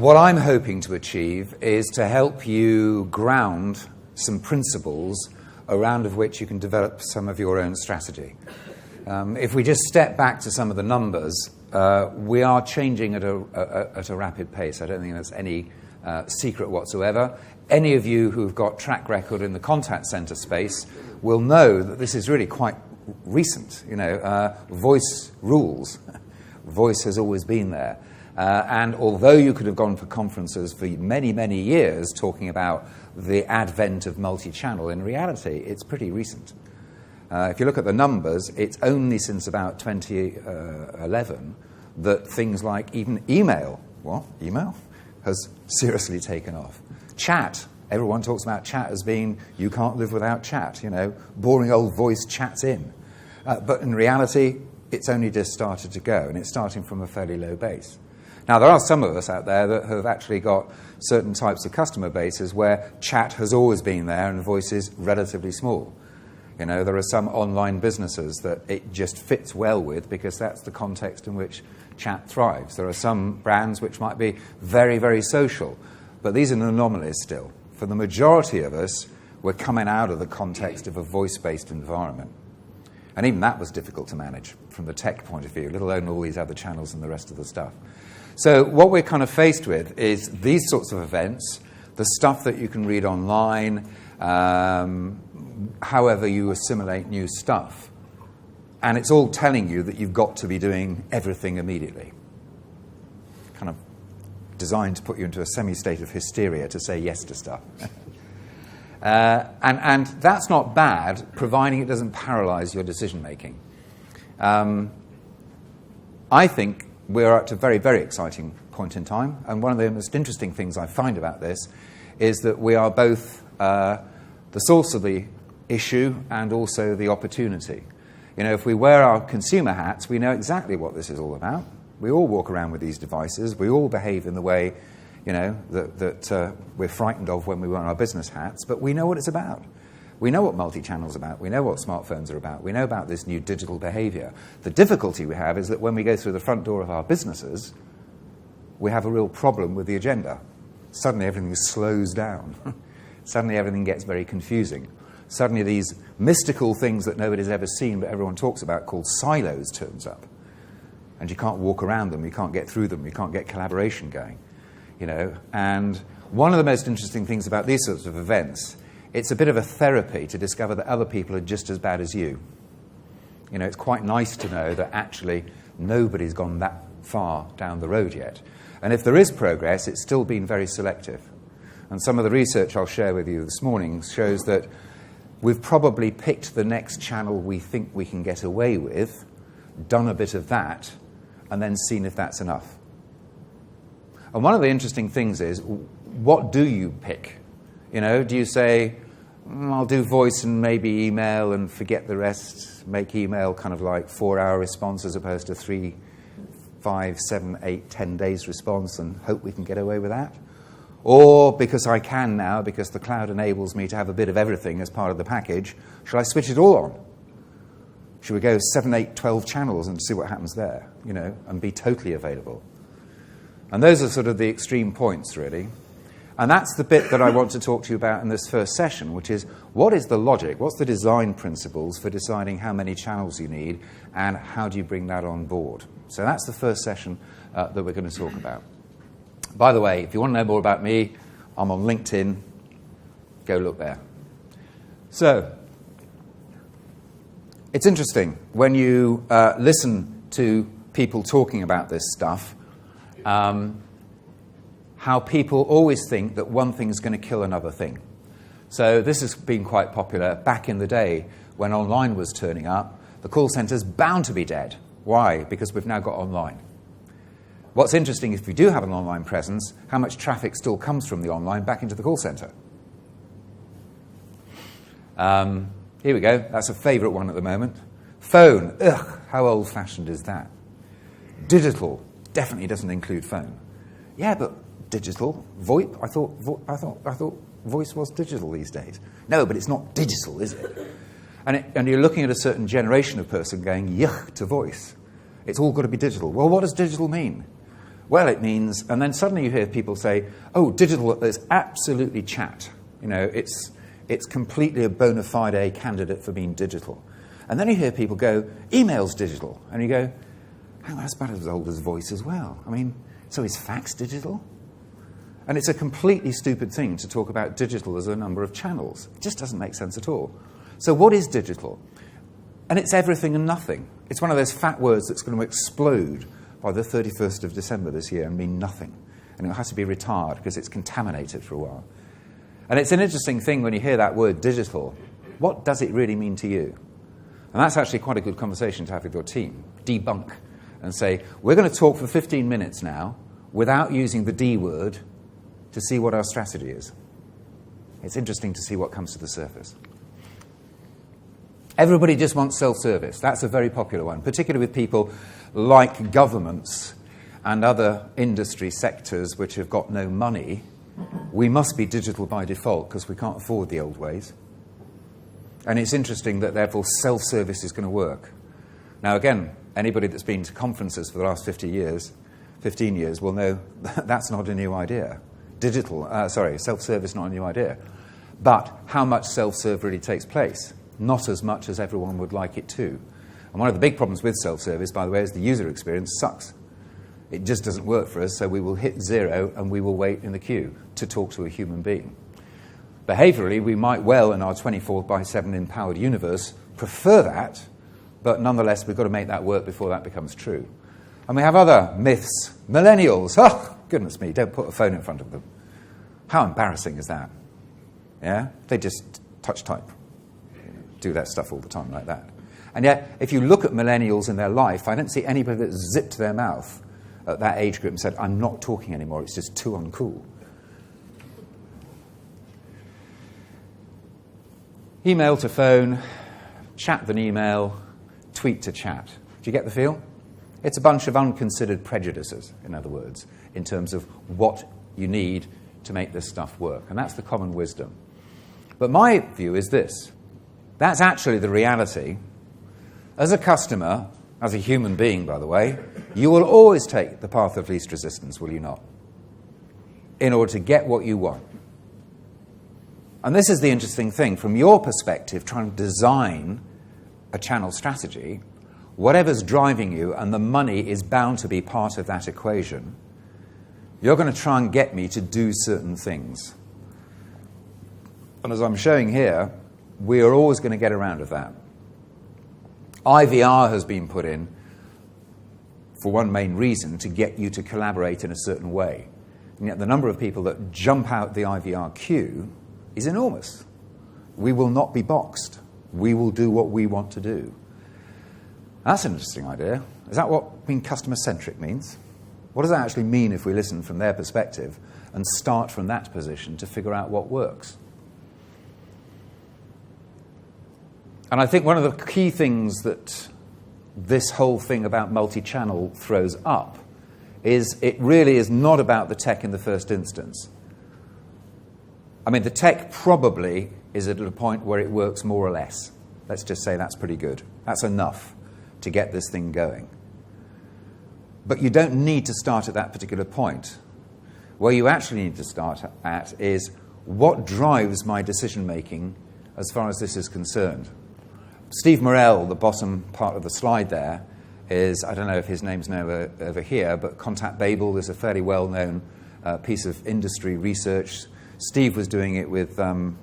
what I'm hoping to achieve is to help you ground some principles around of which you can develop some of your own strategy. If we just step back to some of the numbers, we are changing at a rapid pace. I don't think there's any secret whatsoever. Any of you who've got track record in the contact center space will know that this is really quite recent. Voice rules. Voice has always been there. And although you could have gone for conferences for many, many years talking about the advent of multi-channel, in reality, it's pretty recent. If you look at the numbers, it's only since about 2011 that things like even email, has seriously taken off. Chat, everyone talks about chat as being, you can't live without chat, boring old voice chats in. But in reality, it's only just started to go, and it's starting from a fairly low base. Now, there are some of us out there that have actually got certain types of customer bases where chat has always been there and voice is relatively small. There are some online businesses that it just fits well with because that's the context in which chat thrives. There are some brands which might be very, very social, but these are anomalies still. For the majority of us, we're coming out of the context of a voice-based environment. And even that was difficult to manage from the tech point of view, let alone all these other channels and the rest of the stuff. So what we're kind of faced with is these sorts of events, the stuff that you can read online, however you assimilate new stuff. And it's all telling you that you've got to be doing everything immediately. Kind of designed to put you into a semi-state of hysteria to say yes to stuff. And that's not bad, providing it doesn't paralyze your decision-making. I think we're at a very, very exciting point in time. And one of the most interesting things I find about this is that we are both the source of the issue and also the opportunity. If we wear our consumer hats, we know exactly what this is all about. We all walk around with these devices. We all behave in the way, that we're frightened of when we wear our business hats, but we know what it's about. We know what multi-channel's about. We know what smartphones are about. We know about this new digital behavior. The difficulty we have is that when we go through the front door of our businesses, we have a real problem with the agenda. Suddenly everything slows down. Suddenly everything gets very confusing. Suddenly these mystical things that nobody's ever seen but everyone talks about called silos turns up. And you can't walk around them, you can't get through them, you can't get collaboration going. And one of the most interesting things about these sorts of events, it's a bit of a therapy to discover that other people are just as bad as you. It's quite nice to know that actually nobody's gone that far down the road yet. And if there is progress, it's still been very selective. And some of the research I'll share with you this morning shows that we've probably picked the next channel we think we can get away with, done a bit of that, and then seen if that's enough. And one of the interesting things is, what do you pick? Do you say, I'll do voice and maybe email and forget the rest, make email kind of like 4-hour response as opposed to 3, 5, 7, 8, 10 days response and hope we can get away with that? Or because I can now, because the cloud enables me to have a bit of everything as part of the package, shall I switch it all on? Should we go 7, 8, 12 channels and see what happens there, and be totally available? And those are sort of the extreme points, really. And that's the bit that I want to talk to you about in this first session, which is, what is the logic? What's the design principles for deciding how many channels you need, and how do you bring that on board? So that's the first session that we're going to talk about. By the way, if you want to know more about me, I'm on LinkedIn. Go look there. So, it's interesting when you listen to people talking about this stuff, how people always think that one thing is going to kill another thing. So this has been quite popular back in the day when online was turning up. The call centre's bound to be dead. Why? Because we've now got online. What's interesting, if we do have an online presence, how much traffic still comes from the online back into the call centre? Here we go. That's a favourite one at the moment. Phone. Ugh, how old-fashioned is that? Digital definitely doesn't include phone. Yeah, but digital, VoIP. I thought voice was digital these days. No, but it's not digital, is it? And you're looking at a certain generation of person going yuck to voice. It's all got to be digital. Well, what does digital mean? Well, it means, and then suddenly you hear people say, oh, digital is absolutely chat. It's completely a bona fide candidate for being digital. And then you hear people go, email's digital. And you go, oh, that's about as old as voice as well. So is fax digital? And it's a completely stupid thing to talk about digital as a number of channels. It just doesn't make sense at all. So what is digital? And it's everything and nothing. It's one of those fat words that's going to explode by the 31st of December this year and mean nothing. And it has to be retired because it's contaminated for a while. And it's an interesting thing when you hear that word digital. What does it really mean to you? And that's actually quite a good conversation to have with your team. Debunk and say, we're going to talk for 15 minutes now without using the D word to see what our strategy is. It's interesting to see what comes to the surface. Everybody just wants self-service. That's a very popular one, particularly with people like governments and other industry sectors which have got no money. We must be digital by default because we can't afford the old ways. And it's interesting that, therefore, self-service is going to work. Now, again, anybody that's been to conferences for the last 15 years will know that's not a new idea. Self-service is not a new idea. But how much self-serve really takes place? Not as much as everyone would like it to. And one of the big problems with self-service, by the way, is the user experience sucks. It just doesn't work for us, so we will hit 0 and we will wait in the queue to talk to a human being. Behaviourally, we might well, in our 24/7 empowered universe, prefer that, but nonetheless, we've got to make that work before that becomes true. And we have other myths. Millennials, oh, goodness me, don't put a phone in front of them. How embarrassing is that? Yeah? They just touch type. Do that stuff all the time like that. And yet, if you look at millennials in their life, I don't see anybody that zipped their mouth at that age group and said, I'm not talking anymore, it's just too uncool. Email to phone, chat than email, tweet to chat. Do you get the feel? It's a bunch of unconsidered prejudices, in other words, in terms of what you need to make this stuff work. And that's the common wisdom. But my view is this. That's actually the reality. As a customer, as a human being, by the way, you will always take the path of least resistance, will you not? In order to get what you want. And this is the interesting thing. From your perspective, trying to design a channel strategy, whatever's driving you, and the money is bound to be part of that equation, you're going to try and get me to do certain things. And as I'm showing here, we are always going to get around to that. IVR has been put in for one main reason, to get you to collaborate in a certain way. And yet the number of people that jump out the IVR queue is enormous. We will not be boxed. We will do what we want to do. That's an interesting idea. Is that what being customer-centric means? What does that actually mean if we listen from their perspective and start from that position to figure out what works? And I think one of the key things that this whole thing about multi-channel throws up is it really is not about the tech in the first instance. I mean, the tech probably is at a point where it works more or less. Let's just say that's pretty good. That's enough to get this thing going. But you don't need to start at that particular point. Where you actually need to start at is what drives my decision-making as far as this is concerned. Steve Morell, the bottom part of the slide there, is, I don't know if his name's now over here, but Contact Babel is a fairly well-known piece of industry research. Steve was doing it with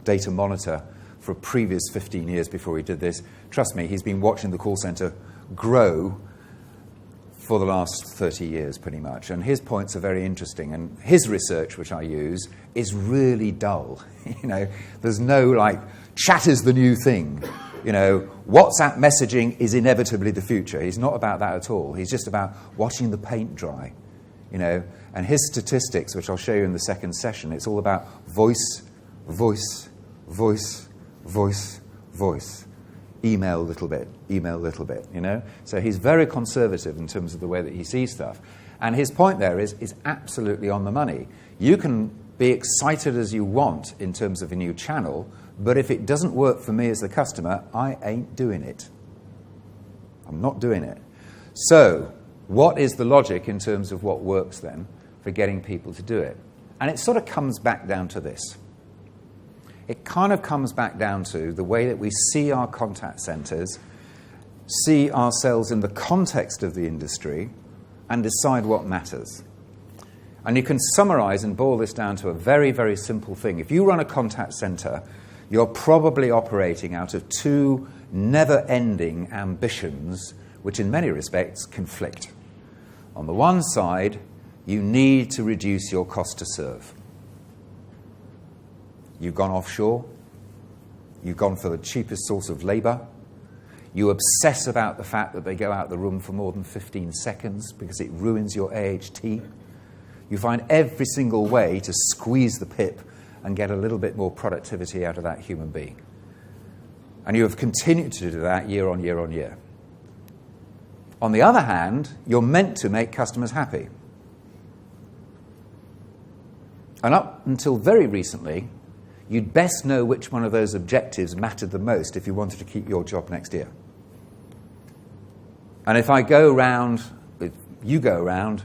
Data Monitor for a previous 15 years before he did this. Trust me, he's been watching the call center grow for the last 30 years, pretty much. And his points are very interesting. And his research, which I use, is really dull. There's no, chat is the new thing. WhatsApp messaging is inevitably the future. He's not about that at all. He's just about watching the paint dry. And his statistics, which I'll show you in the second session, it's all about voice, voice, voice, voice, voice. Email a little bit, So he's very conservative in terms of the way that he sees stuff. And his point there is absolutely on the money. You can be excited as you want in terms of a new channel, but if it doesn't work for me as the customer, I ain't doing it. I'm not doing it. So What is the logic in terms of what works then for getting people to do it? And it sort of comes back down to this. It kind of comes back down to the way that we see our contact centres, see ourselves in the context of the industry, and decide what matters. And you can summarize and boil this down to a very, very simple thing. If you run a contact centre, you're probably operating out of two never-ending ambitions, which in many respects conflict. On the one side, you need to reduce your cost to serve. You've gone offshore. You've gone for the cheapest source of labour. You obsess about the fact that they go out the room for more than 15 seconds because it ruins your AHT. You find every single way to squeeze the pip and get a little bit more productivity out of that human being. And you have continued to do that year on year on year. On the other hand, you're meant to make customers happy. And up until very recently, you'd best know which one of those objectives mattered the most if you wanted to keep your job next year. And if I go around, if you go around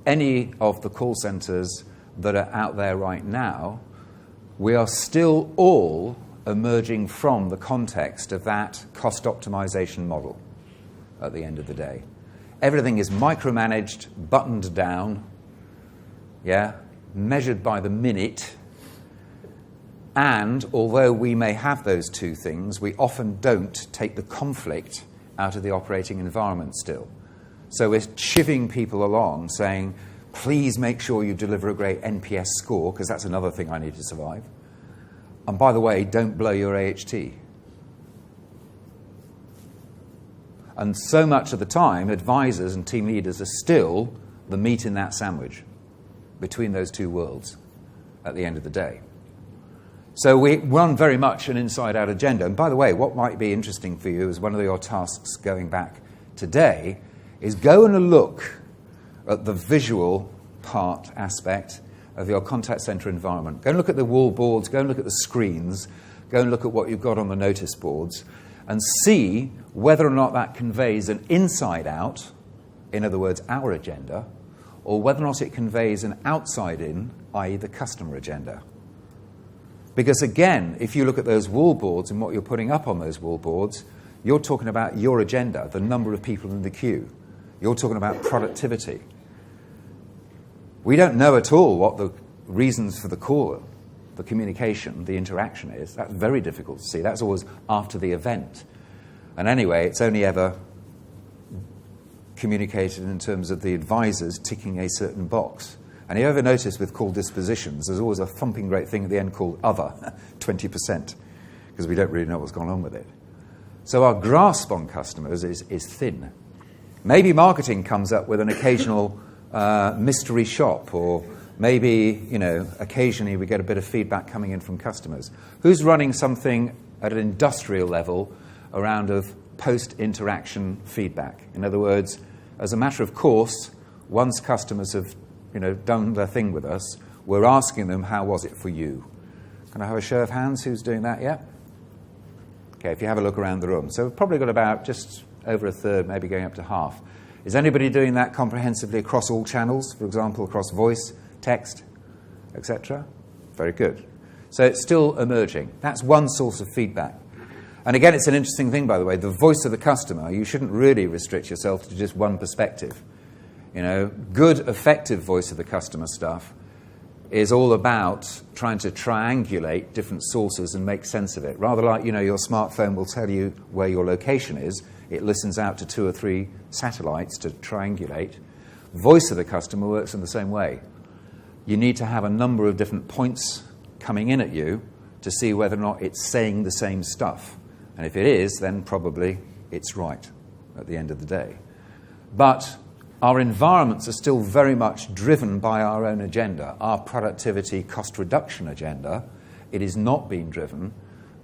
any of the call centres that are out there right now, we are still all emerging from the context of that cost optimization model at the end of the day. Everything is micromanaged, buttoned down, measured by the minute. And although we may have those two things, we often don't take the conflict out of the operating environment still. So we're chivvying people along, saying, please make sure you deliver a great NPS score, because that's another thing I need to survive. And by the way, don't blow your AHT. And so much of the time, advisors and team leaders are still the meat in that sandwich between those two worlds at the end of the day. So we run very much an inside-out agenda. And by the way, what might be interesting for you as one of your tasks going back today is go and look at the visual part aspect of your contact centre environment. Go and look at the wall boards, go and look at the screens, go and look at what you've got on the notice boards, and see whether or not that conveys an inside-out, in other words, our agenda, or whether or not it conveys an outside-in, i.e. the customer agenda. Because again, if you look at those wall boards and what you're putting up on those wall boards, you're talking about your agenda, the number of people in the queue. You're talking about productivity. We don't know at all what the reasons for the call, the communication, the interaction is. That's very difficult to see. That's always after the event. And anyway, it's only ever communicated in terms of the advisors ticking a certain box. And you ever notice with call dispositions, there's always a thumping great thing at the end called other, 20%, because we don't really know what's gone on with it. So our grasp on customers is thin. Maybe marketing comes up with an occasional mystery shop, or maybe, occasionally we get a bit of feedback coming in from customers. Who's running something at an industrial level around of post-interaction feedback? In other words, as a matter of course, once customers have done their thing with us, we're asking them, how was it for you? Can I have a show of hands who's doing that yet? Okay, if you have a look around the room. So we've probably got about just over a third, maybe going up to half. Is anybody doing that comprehensively across all channels, for example, across voice, text, etc.? Very good. So it's still emerging. That's one source of feedback. And again, it's an interesting thing, by the way, the voice of the customer, you shouldn't really restrict yourself to just one perspective. Good, effective voice of the customer stuff is all about trying to triangulate different sources and make sense of it. Rather like, your smartphone will tell you where your location is. It listens out to 2 or 3 satellites to triangulate. Voice of the customer works in the same way. You need to have a number of different points coming in at you to see whether or not it's saying the same stuff. And if it is, then probably it's right at the end of the day. But our environments are still very much driven by our own agenda, our productivity cost reduction agenda. It is not being driven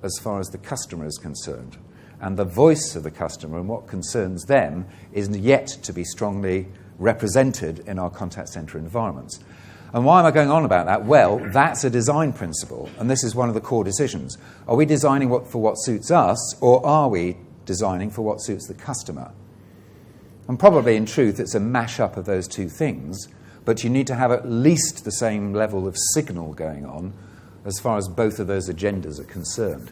as far as the customer is concerned. And the voice of the customer and what concerns them is yet to be strongly represented in our contact centre environments. And why am I going on about that? Well, that's a design principle, and this is one of the core decisions. Are we designing for what suits us, or are we designing for what suits the customer? And probably, in truth, it's a mash-up of those two things, but you need to have at least the same level of signal going on as far as both of those agendas are concerned.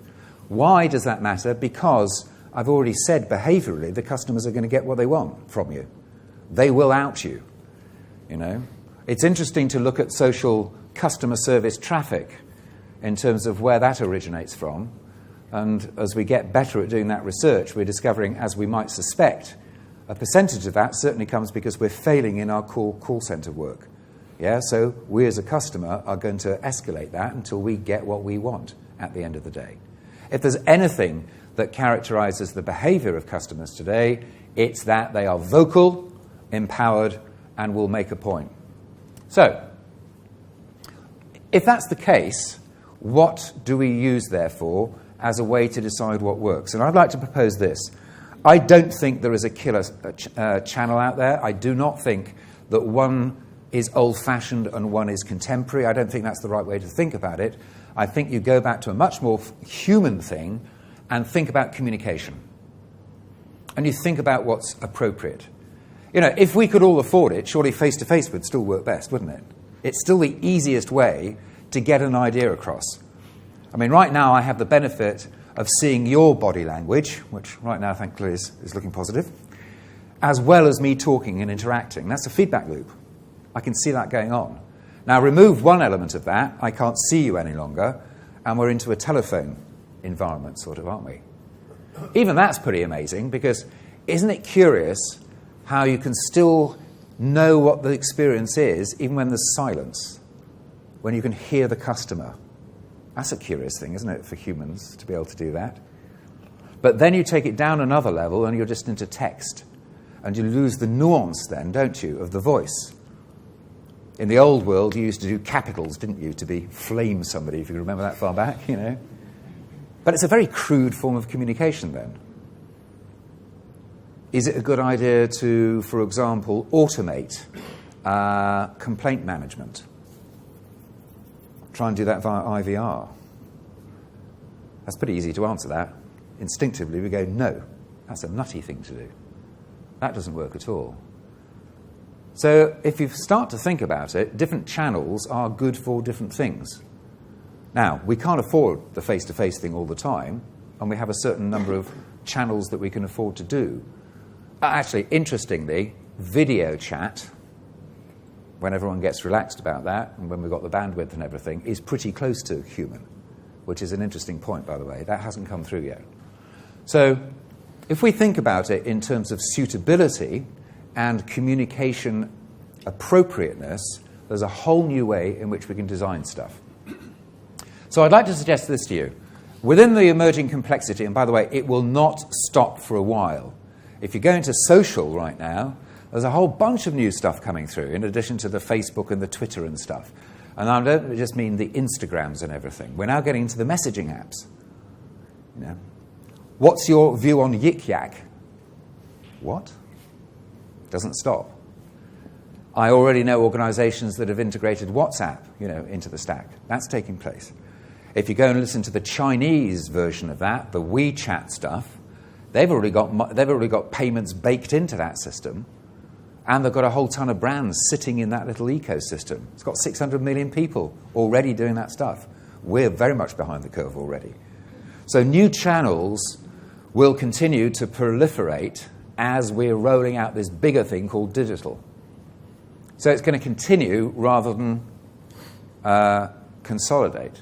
Why does that matter? Because I've already said behaviourally the customers are going to get what they want from you. They will out you, you know. It's interesting to look at social customer service traffic in terms of where that originates from. And as we get better at doing that research, we're discovering, as we might suspect, a percentage of that certainly comes because we're failing in our call centre work. Yeah, so we as a customer are going to escalate that until we get what we want at the end of the day. If there's anything that characterises the behaviour of customers today, it's that they are vocal, empowered, and will make a point. So, if that's the case, what do we use, therefore, as a way to decide what works? And I'd like to propose this. I don't think there is a killer channel out there. I do not think that one is old-fashioned and one is contemporary. I don't think that's the right way to think about it. I think you go back to a much more human thing and think about communication. And you think about what's appropriate. You know, if we could all afford it, surely face-to-face would still work best, wouldn't it? It's still the easiest way to get an idea across. I mean, right now I have the benefit of seeing your body language, which right now, thankfully, is looking positive, as well as me talking and interacting. That's a feedback loop. I can see that going on. Now, remove one element of that, I can't see you any longer, and we're into a telephone environment, sort of, aren't we? Even that's pretty amazing, because isn't it curious how you can still know what the experience is, even when there's silence, when you can hear the customer? That's a curious thing, isn't it, for humans to be able to do that? But then you take it down another level and you're just into text. And you lose the nuance then, don't you, of the voice. In the old world, you used to do capitals, didn't you, to be flame somebody, if you can remember that far back, you know. But it's a very crude form of communication then. Is it a good idea to, for example, automate complaint management? Try and do that via IVR. That's pretty easy to answer that. Instinctively, we go, no, that's a nutty thing to do. That doesn't work at all. So if you start to think about it, different channels are good for different things. Now, we can't afford the face-to-face thing all the time, and we have a certain number of channels that we can afford to do. Actually, interestingly, video chat, when everyone gets relaxed about that, and when we've got the bandwidth and everything, is pretty close to human, which is an interesting point, by the way. That hasn't come through yet. So if we think about it in terms of suitability and communication appropriateness, there's a whole new way in which we can design stuff. So I'd like to suggest this to you. Within the emerging complexity, and by the way, it will not stop for a while. If you go into social right now, there's a whole bunch of new stuff coming through, in addition to the Facebook and the Twitter and stuff. And I don't just mean the Instagrams and everything. We're now getting into the messaging apps. You know, what's your view on Yik Yak? What? Doesn't stop. I already know organizations that have integrated WhatsApp, you know, into the stack. That's taking place. If you go and listen to the Chinese version of that, the WeChat stuff, they've already got payments baked into that system. And they've got a whole ton of brands sitting in that little ecosystem. It's got 600 million people already doing that stuff. We're very much behind the curve already. So new channels will continue to proliferate as we're rolling out this bigger thing called digital. So it's going to continue rather than consolidate.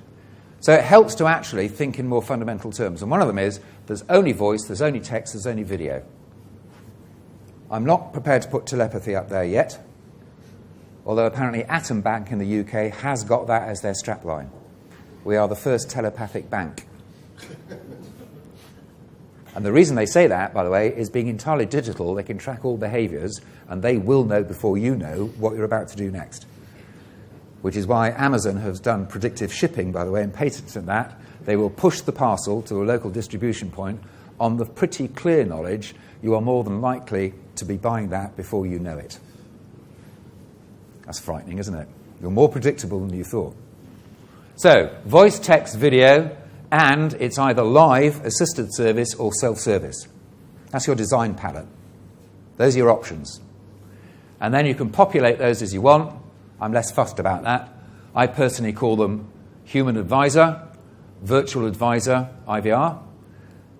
So it helps to actually think in more fundamental terms. And one of them is there's only voice, there's only text, there's only video. I'm not prepared to put telepathy up there yet, although apparently Atom Bank in the UK has got that as their strapline. We are the first telepathic bank. And the reason they say that, by the way, is being entirely digital, they can track all behaviours, and they will know before you know what you're about to do next. Which is why Amazon has done predictive shipping, by the way, and patented that. They will push the parcel to a local distribution point on the pretty clear knowledge you are more than likely to be buying that before you know it. That's frightening, isn't it? You're more predictable than you thought. So, voice, text, video, and it's either live, assisted service, or self-service. That's your design palette. Those are your options. And then you can populate those as you want. I'm less fussed about that. I personally call them human advisor, virtual advisor, IVR.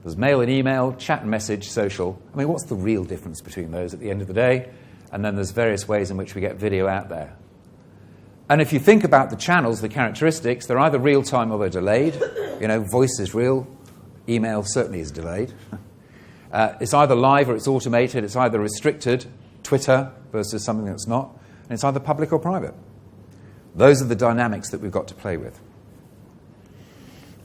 There's mail and email, chat and message, social. I mean, what's the real difference between those at the end of the day? And then there's various ways in which we get video out there. And if you think about the channels, the characteristics, they're either real-time or they're delayed. You know, voice is real. Email certainly is delayed. It's either live or it's automated. It's either restricted, Twitter versus something that's not. And it's either public or private. Those are the dynamics that we've got to play with.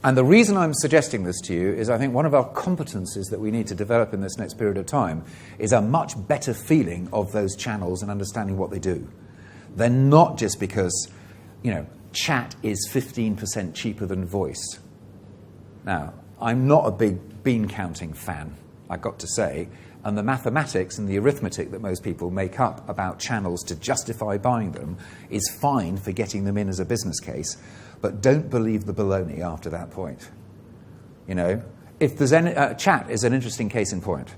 And the reason I'm suggesting this to you is I think one of our competencies that we need to develop in this next period of time is a much better feeling of those channels and understanding what they do. They're not just because, you know, chat is 15% cheaper than voice. Now, I'm not a big bean counting fan, I've got to say, and the mathematics and the arithmetic that most people make up about channels to justify buying them is fine for getting them in as a business case. But don't believe the baloney after that point. You know, if there's any, chat is an interesting case in point.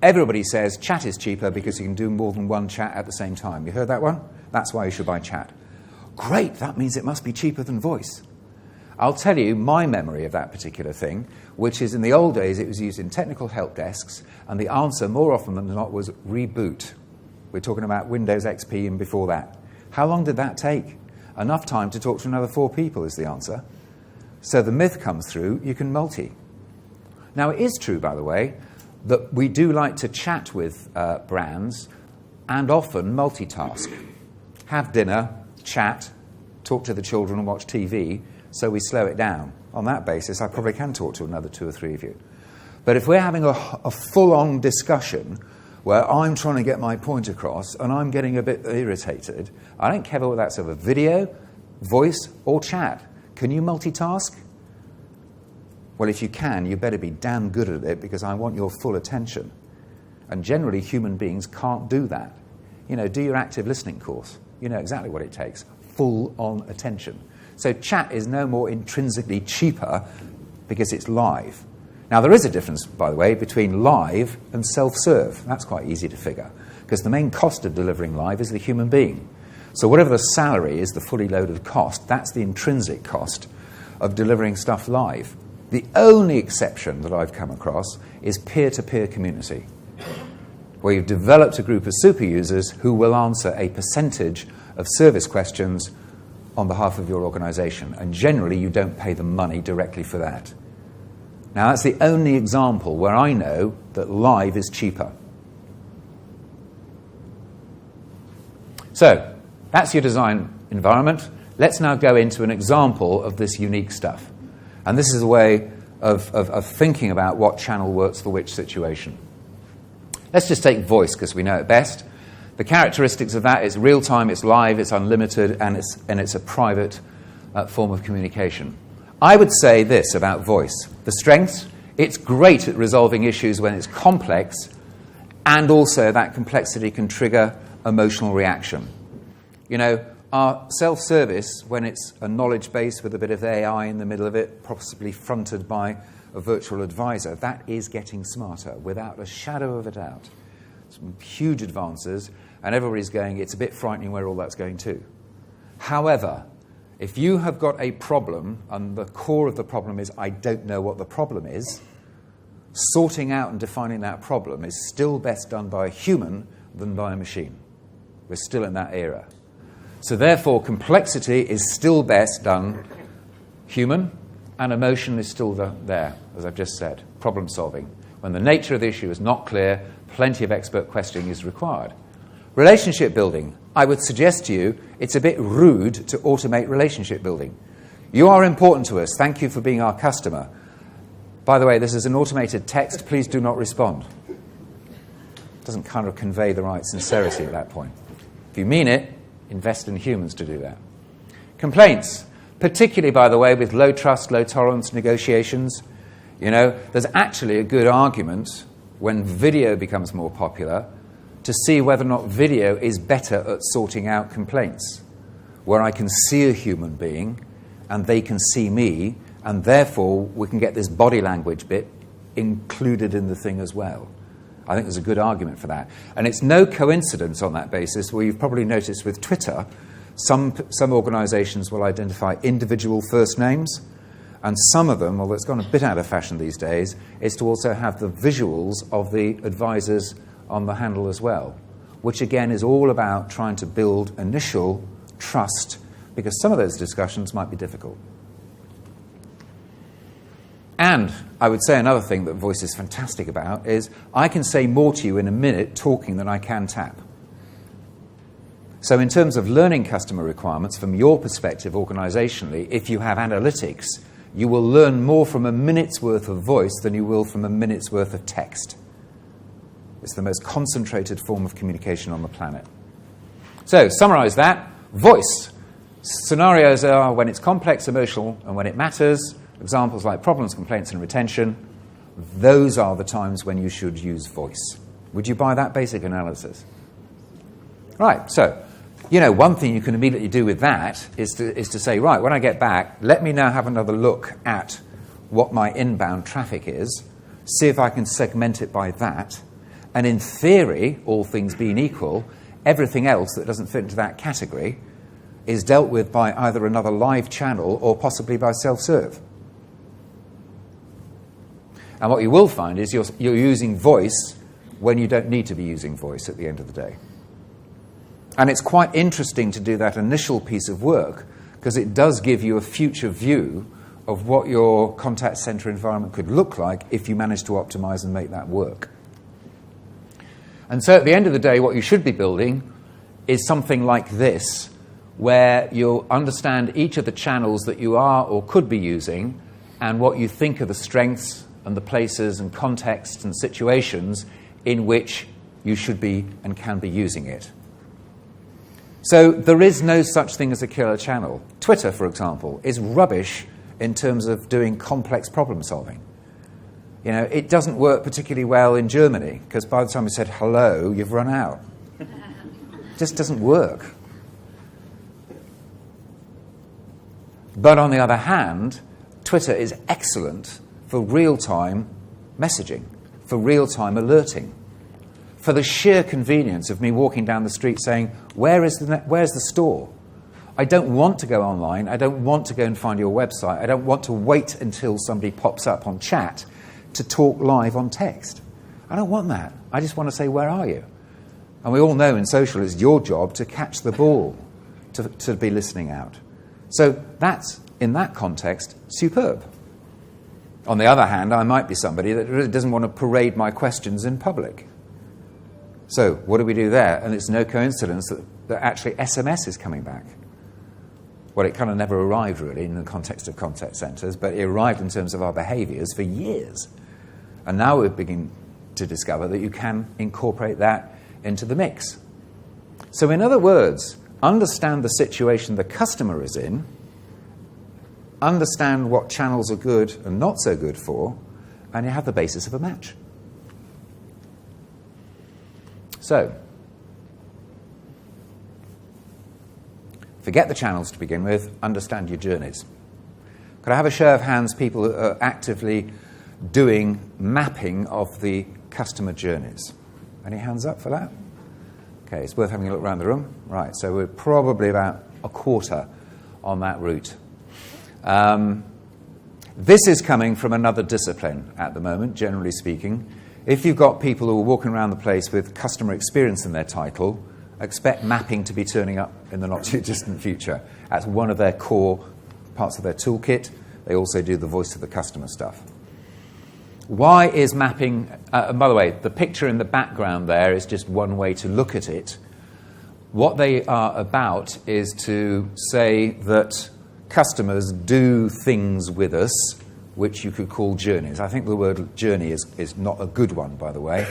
Everybody says chat is cheaper because you can do more than one chat at the same time. You heard that one? That's why you should buy chat. Great, that means it must be cheaper than voice. I'll tell you my memory of that particular thing, which is in the old days it was used in technical help desks, and the answer more often than not was reboot. We're talking about Windows XP and before that. How long did that take? Enough time to talk to another 4 people is the answer. So the myth comes through, you can multi. Now it is true, by the way, that we do like to chat with brands and often multitask. Have dinner, chat, talk to the children and watch TV, so we slow it down. On that basis, I probably can talk to another 2 or 3 of you. But if we're having a full-on discussion where I'm trying to get my point across and I'm getting a bit irritated, I don't care whether that's over video, voice, or chat. Can you multitask? Well, if you can, you better be damn good at it because I want your full attention. And generally, human beings can't do that. You know, do your active listening course. You know exactly what it takes. Full-on attention. So chat is no more intrinsically cheaper because it's live. Now, there is a difference, by the way, between live and self-serve. That's quite easy to figure, because the main cost of delivering live is the human being. So whatever the salary is, the fully loaded cost, that's the intrinsic cost of delivering stuff live. The only exception that I've come across is peer-to-peer community, where you've developed a group of super users who will answer a percentage of service questions on behalf of your organization. And generally, you don't pay them money directly for that. Now, that's the only example where I know that live is cheaper. So, that's your design environment. Let's now go into an example of this unique stuff. And this is a way of thinking about what channel works for which situation. Let's just take voice, because we know it best. The characteristics of that is real-time, it's live, it's unlimited, and it's a private form of communication. I would say this about voice. The strengths, it's great at resolving issues when it's complex, and also that complexity can trigger emotional reaction. You know, our self-service, when it's a knowledge base with a bit of AI in the middle of it, possibly fronted by a virtual advisor, that is getting smarter, without a shadow of a doubt. Some huge advances, and everybody's going, it's a bit frightening where all that's going to. However, if you have got a problem, and the core of the problem is I don't know what the problem is, sorting out and defining that problem is still best done by a human than by a machine. We're still in that era. So therefore, complexity is still best done human, and emotion is still there, as I've just said, problem solving. When the nature of the issue is not clear, plenty of expert questioning is required. Relationship building. I would suggest to you it's a bit rude to automate relationship building. You are important to us. Thank you for being our customer. By the way, this is an automated text. Please do not respond. It doesn't kind of convey the right sincerity at that point. If you mean it, invest in humans to do that. Complaints, particularly, by the way, with low trust, low tolerance negotiations. You know, there's actually a good argument when video becomes more popular to see whether or not video is better at sorting out complaints, where I can see a human being and they can see me, and therefore we can get this body language bit included in the thing as well. I think there's a good argument for that. And it's no coincidence on that basis, where you've probably noticed with Twitter, some organisations will identify individual first names, and some of them, although it's gone a bit out of fashion these days, is to also have the visuals of the advisors on the handle as well, which again is all about trying to build initial trust, because some of those discussions might be difficult. And I would say another thing that voice is fantastic about is I can say more to you in a minute talking than I can tap. So in terms of learning customer requirements, from your perspective organisationally, if you have analytics, you will learn more from a minute's worth of voice than you will from a minute's worth of text. It's the most concentrated form of communication on the planet. So, summarise that. Voice. Scenarios are when it's complex, emotional, and when it matters. Examples like problems, complaints, and retention. Those are the times when you should use voice. Would you buy that basic analysis? Right, so, one thing you can immediately do with that is to say, right, when I get back, let me now have another look at what my inbound traffic is, see if I can segment it by that, and in theory, all things being equal, everything else that doesn't fit into that category is dealt with by either another live channel or possibly by self-serve. And what you will find is you're using voice when you don't need to be using voice at the end of the day. And it's quite interesting to do that initial piece of work, because it does give you a future view of what your contact center environment could look like if you manage to optimize and make that work. And so at the end of the day, what you should be building is something like this, where you'll understand each of the channels that you are or could be using and what you think are the strengths and the places and contexts and situations in which you should be and can be using it. So there is no such thing as a killer channel. Twitter, for example, is rubbish in terms of doing complex problem solving. It doesn't work particularly well in Germany, because by the time you said hello, you've run out. It just doesn't work. But on the other hand, Twitter is excellent for real-time messaging, for real-time alerting, for the sheer convenience of me walking down the street saying, where's the store? I don't want to go online. I don't want to go and find your website. I don't want to wait until somebody pops up on chat to talk live on text. I don't want that. I just want to say, where are you? And we all know in social it's your job to catch the ball, to be listening out. So that's, in that context, superb. On the other hand, I might be somebody that really doesn't want to parade my questions in public. So what do we do there? And it's no coincidence that actually SMS is coming back. Well, it kind of never arrived, really, in the context of contact centres, but it arrived in terms of our behaviours for years. And now we're beginning to discover that you can incorporate that into the mix. So in other words, understand the situation the customer is in, understand what channels are good and not so good for, and you have the basis of a match. So, forget the channels to begin with, understand your journeys. Could I have a show of hands, people who are actively doing mapping of the customer journeys? Any hands up for that? Okay, it's worth having a look around the room. Right, so we're probably about a quarter on that route. This is coming from another discipline at the moment, generally speaking. If you've got people who are walking around the place with customer experience in their title, expect mapping to be turning up in the not-too-distant future. That's one of their core parts of their toolkit. They also do the voice of the customer stuff. Why is mapping... by the way, the picture in the background there is just one way to look at it. What they are about is to say that customers do things with us, which you could call journeys. I think the word journey is not a good one, by the way.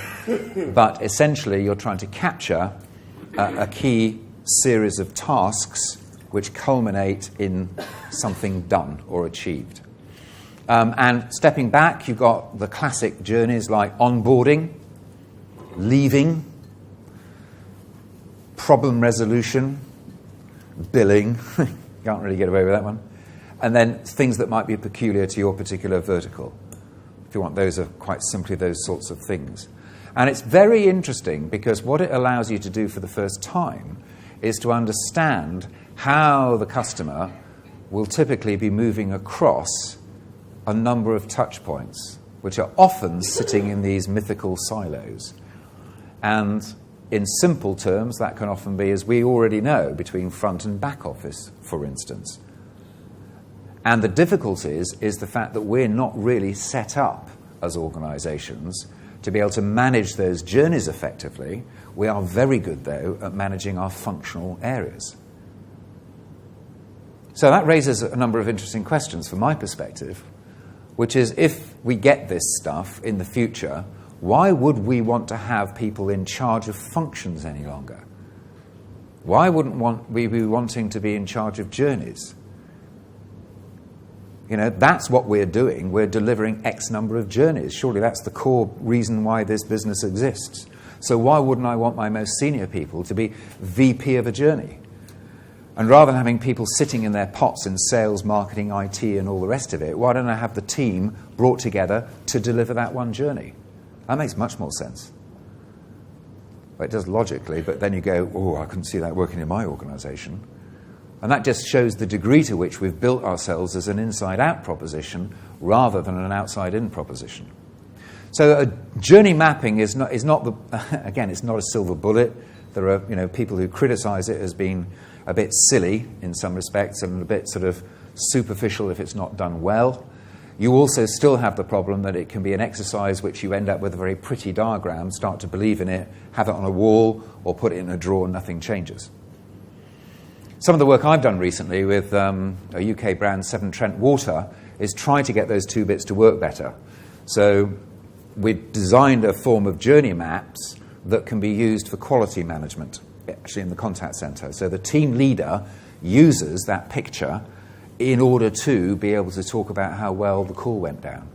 But essentially, you're trying to capture a key series of tasks which culminate in something done or achieved. And stepping back, you've got the classic journeys like onboarding, leaving, problem resolution, billing. Can't really get away with that one. And then things that might be peculiar to your particular vertical. If you want, those are quite simply those sorts of things. And it's very interesting because what it allows you to do for the first time is to understand how the customer will typically be moving across a number of touch points, which are often sitting in these mythical silos. And in simple terms, that can often be, as we already know, between front and back office, for instance. And the difficulties is the fact that we're not really set up as organisations to be able to manage those journeys effectively. We are very good, though, at managing our functional areas. So that raises a number of interesting questions from my perspective, which is, if we get this stuff in the future, why would we want to have people in charge of functions any longer? Why wouldn't we be wanting to be in charge of journeys? You know, that's what we're doing. We're delivering X number of journeys. Surely that's the core reason why this business exists. So why wouldn't I want my most senior people to be VP of a journey? And rather than having people sitting in their pots in sales, marketing, IT, and all the rest of it, why don't I have the team brought together to deliver that one journey? That makes much more sense. Well, it does logically, but then you go, oh, I couldn't see that working in my organisation. And that just shows the degree to which we've built ourselves as an inside-out proposition rather than an outside-in proposition. So a journey mapping is not the, again, it's not a silver bullet. There are people who criticise it as being a bit silly in some respects and a bit sort of superficial if it's not done well. You also still have the problem that it can be an exercise which you end up with a very pretty diagram, start to believe in it, have it on a wall, or put it in a drawer and nothing changes. Some of the work I've done recently with a UK brand, Severn Trent Water, is trying to get those two bits to work better. So we designed a form of journey maps that can be used for quality management, actually in the contact centre. So the team leader uses that picture in order to be able to talk about how well the call went down.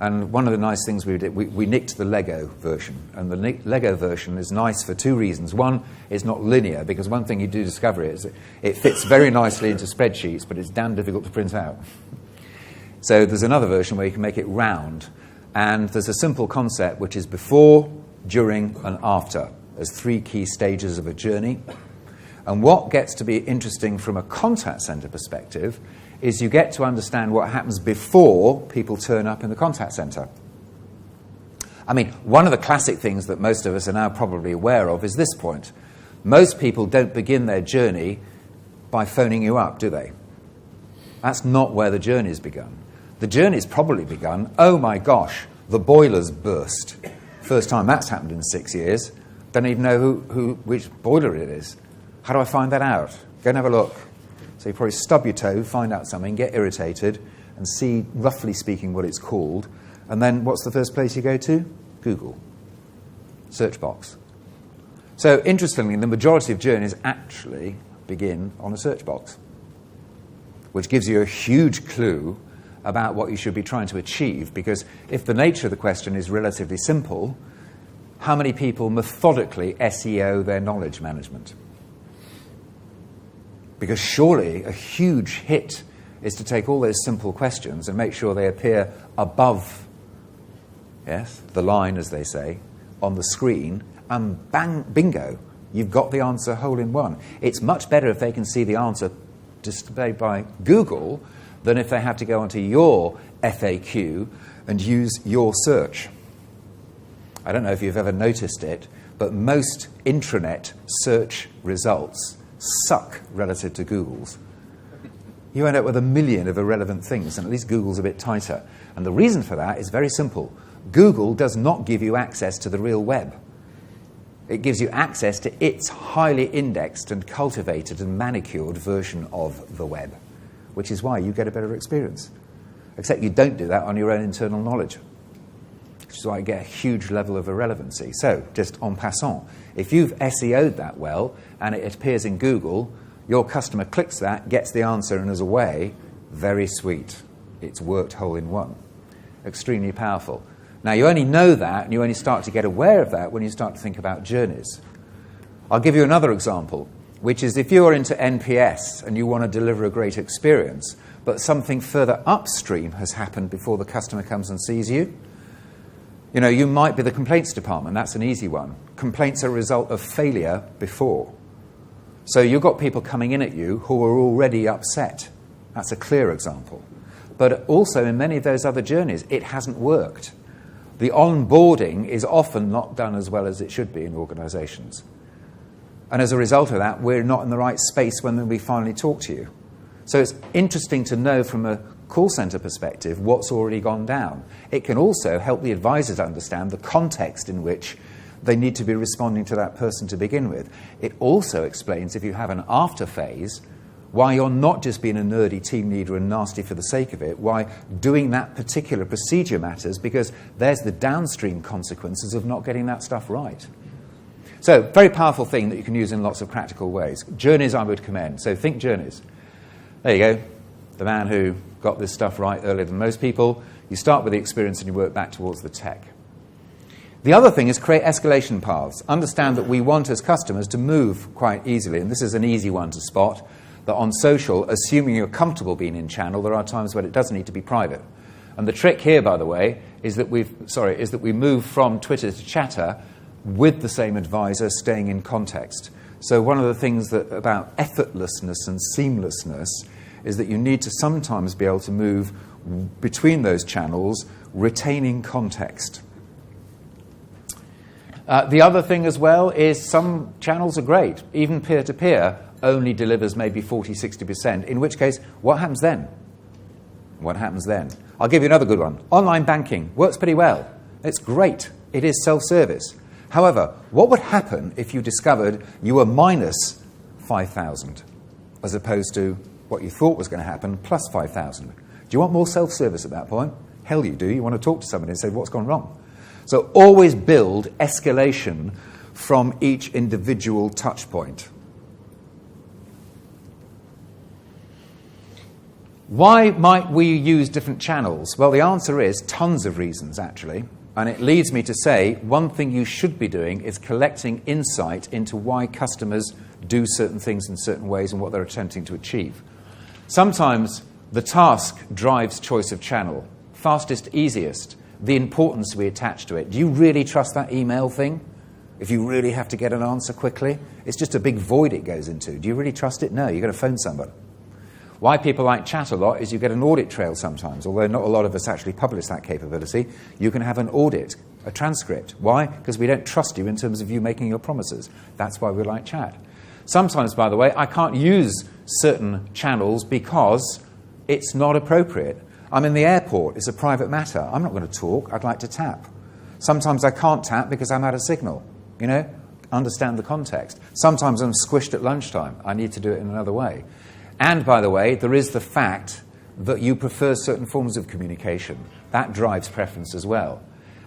And one of the nice things we did, we nicked the Lego version. And the Lego version is nice for two reasons. One, it's not linear, because one thing you do discover is that it fits very nicely into spreadsheets, but it's damn difficult to print out. So there's another version where you can make it round. And there's a simple concept, which is before, during, and after. There's three key stages of a journey. And what gets to be interesting from a contact centre perspective is you get to understand what happens before people turn up in the contact centre. I mean, one of the classic things that most of us are now probably aware of is this point. Most people don't begin their journey by phoning you up, do they? That's not where the journey's begun. The journey's probably begun, oh my gosh, the boiler's burst. First time that's happened in 6 years. Don't even know which boiler it is. How do I find that out? Go and have a look. So you probably stub your toe, find out something, get irritated, and see, roughly speaking, what it's called. And then what's the first place you go to? Google. Search box. So interestingly, the majority of journeys actually begin on a search box, which gives you a huge clue about what you should be trying to achieve, because if the nature of the question is relatively simple, how many people methodically SEO their knowledge management? Because surely a huge hit is to take all those simple questions and make sure they appear above, yes, the line, as they say, on the screen, and bang, bingo, you've got the answer hole in one. It's much better if they can see the answer displayed by Google than if they have to go onto your FAQ and use your search. I don't know if you've ever noticed it, but most intranet search results suck relative to Google's. You end up with 1 million of irrelevant things, and at least Google's a bit tighter. And the reason for that is very simple. Google does not give you access to the real web. It gives you access to its highly indexed and cultivated and manicured version of the web, which is why you get a better experience. Except you don't do that on your own internal knowledge, which is why you get a huge level of irrelevancy. So, just en passant, if you've SEO'd that well and it appears in Google, your customer clicks that, gets the answer, and is away. Very sweet. It's worked hole in one. Extremely powerful. Now, you only know that and you only start to get aware of that when you start to think about journeys. I'll give you another example, which is if you're into NPS and you want to deliver a great experience, but something further upstream has happened before the customer comes and sees you, You know, you might be the complaints department. That's an easy one. Complaints are a result of failure before. So you've got people coming in at you who are already upset. That's a clear example. But also in many of those other journeys, it hasn't worked. The onboarding is often not done as well as it should be in organisations. And as a result of that, we're not in the right space when we finally talk to you. So it's interesting to know from a call centre perspective what's already gone down. It can also help the advisors understand the context in which they need to be responding to that person to begin with. It also explains, if you have an after phase, why you're not just being a nerdy team leader and nasty for the sake of it, why doing that particular procedure matters, because there's the downstream consequences of not getting that stuff right. So, very powerful thing that you can use in lots of practical ways. Journeys I would commend. So think journeys. There you go. The man who got this stuff right earlier than most people. You start with the experience and you work back towards the tech. The other thing is create escalation paths. Understand that we want as customers to move quite easily, and this is an easy one to spot, that on social, assuming you're comfortable being in channel, there are times when it does need to be private. And the trick here, by the way, is that we move from Twitter to Chatter with the same advisor staying in context. So one of the things about effortlessness and seamlessness is that you need to sometimes be able to move between those channels, retaining context. The other thing as well is some channels are great. Even peer-to-peer only delivers maybe 40-60%, in which case, what happens then? What happens then? I'll give you another good one. Online banking works pretty well. It's great. It is self-service. However, what would happen if you discovered you were minus 5,000 as opposed to what you thought was going to happen plus 5,000? Do you want more self-service at that point? Hell you do. You want to talk to somebody and say, what's gone wrong? So always build escalation from each individual touch point. Why might we use different channels? Well, the answer is tons of reasons, actually. And it leads me to say one thing you should be doing is collecting insight into why customers do certain things in certain ways and what they're attempting to achieve. Sometimes the task drives choice of channel. Fastest, easiest. The importance we attach to it. Do you really trust that email thing? If you really have to get an answer quickly? It's just a big void it goes into. Do you really trust it? No, you've got to phone somebody. Why people like chat a lot is you get an audit trail sometimes, although not a lot of us actually publish that capability. You can have an audit, a transcript. Why? Because we don't trust you in terms of you making your promises. That's why we like chat. Sometimes, by the way, I can't use certain channels because it's not appropriate. I'm in the airport. It's a private matter. I'm not going to talk. I'd like to tap. Sometimes I can't tap because I'm out of signal. You know, understand the context. Sometimes I'm squished at lunchtime. I need to do it in another way. And, by the way, there is the fact that you prefer certain forms of communication. That drives preference as well.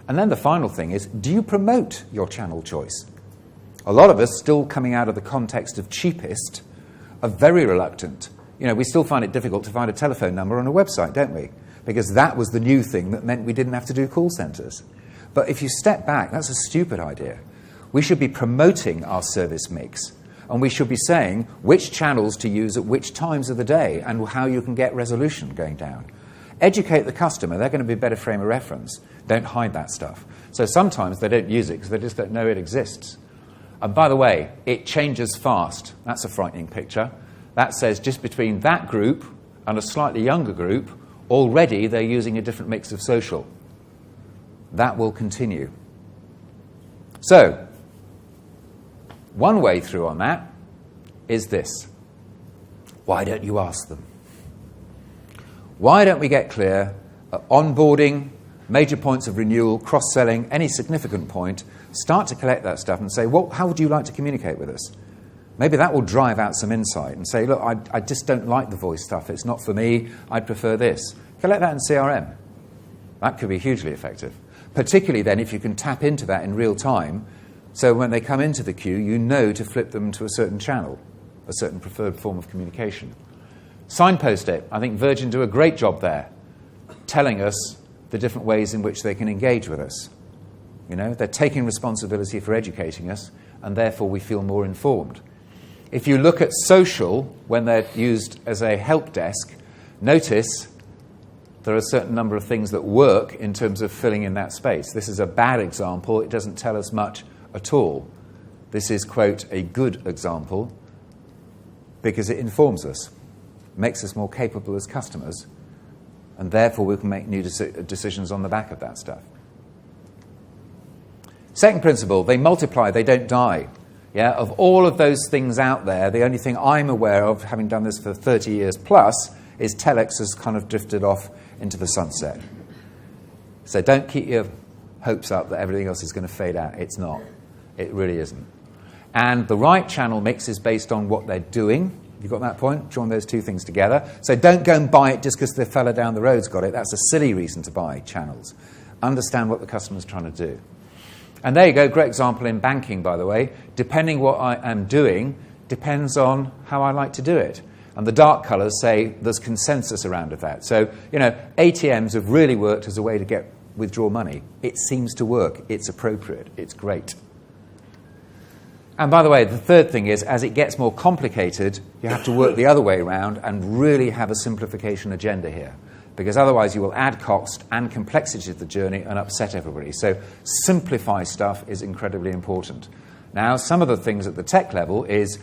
And then the final thing is, do you promote your channel choice? A lot of us, still coming out of the context of cheapest, are very reluctant. You know, we still find it difficult to find a telephone number on a website, don't we? Because that was the new thing that meant we didn't have to do call centres. But if you step back, that's a stupid idea. We should be promoting our service mix. And we should be saying which channels to use at which times of the day and how you can get resolution going down. Educate the customer. They're going to be a better frame of reference. Don't hide that stuff. So sometimes they don't use it because they just don't know it exists. And by the way, it changes fast. That's a frightening picture. That says just between that group and a slightly younger group, already they're using a different mix of social. That will continue. So, one way through on that is this. Why don't you ask them? Why don't we get clear at onboarding, major points of renewal, cross-selling, any significant point, start to collect that stuff and say, well, how would you like to communicate with us? Maybe that will drive out some insight and say, look, I just don't like the voice stuff. It's not for me. I'd prefer this. Collect that in CRM. That could be hugely effective. Particularly then if you can tap into that in real time. So when they come into the queue, you know to flip them to a certain channel, a certain preferred form of communication. Signpost it. I think Virgin do a great job there, telling us the different ways in which they can engage with us. You know, they're taking responsibility for educating us, and therefore we feel more informed. If you look at social, when they're used as a help desk, notice there are a certain number of things that work in terms of filling in that space. This is a bad example. It doesn't tell us much at all. This is, quote, a good example because it informs us, makes us more capable as customers, and therefore we can make new decisions on the back of that stuff. Second principle, they multiply, they don't die. Yeah? Of all of those things out there, the only thing I'm aware of, having done this for 30 years plus, is telex has kind of drifted off into the sunset. So don't keep your hopes up that everything else is going to fade out. It's not. It really isn't. And the right channel mix is based on what they're doing. You got that point? Join those two things together. So don't go and buy it just because the fella down the road's got it. That's a silly reason to buy channels. Understand what the customer's trying to do. And there you go, great example in banking, by the way. Depending what I am doing depends on how I like to do it. And the dark colours say there's consensus around that. So, ATMs have really worked as a way to withdraw money. It seems to work. It's appropriate. It's great. And by the way, the third thing is, as it gets more complicated, you have to work the other way around and really have a simplification agenda here. Because otherwise you will add cost and complexity to the journey and upset everybody. So simplify stuff is incredibly important. Now, some of the things at the tech level is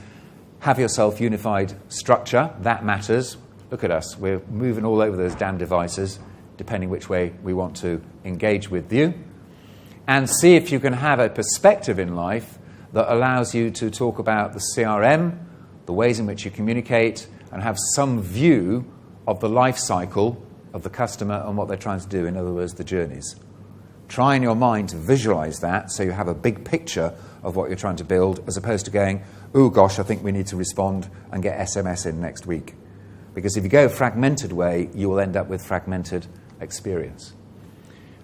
have yourself unified structure. That matters. Look at us. We're moving all over those damn devices, depending which way we want to engage with you. And see if you can have a perspective in life that allows you to talk about the CRM, the ways in which you communicate, and have some view of the life cycle of the customer and what they're trying to do, in other words, the journeys. Try in your mind to visualize that so you have a big picture of what you're trying to build, as opposed to going, oh gosh, I think we need to respond and get SMS in next week. Because if you go a fragmented way, you will end up with fragmented experience.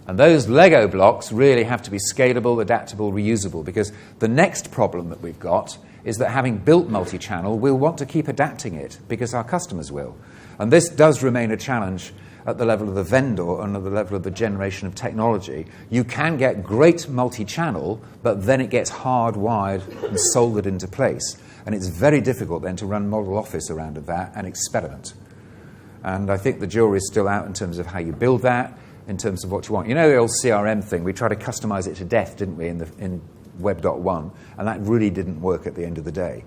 And those Lego blocks really have to be scalable, adaptable, reusable, because the next problem that we've got is that having built multi-channel, we'll want to keep adapting it because our customers will. And this does remain a challenge at the level of the vendor and at the level of the generation of technology. You can get great multi-channel, but then it gets hardwired and soldered into place. And it's very difficult then to run model office around that and experiment. And I think the jury's still out in terms of how you build that, in terms of what you want. You know the old CRM thing, we tried to customize it to death, didn't we, in Web.1, and that really didn't work at the end of the day.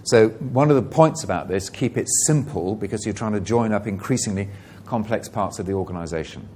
So one of the points about this, keep it simple, because you're trying to join up increasingly complex parts of the organization.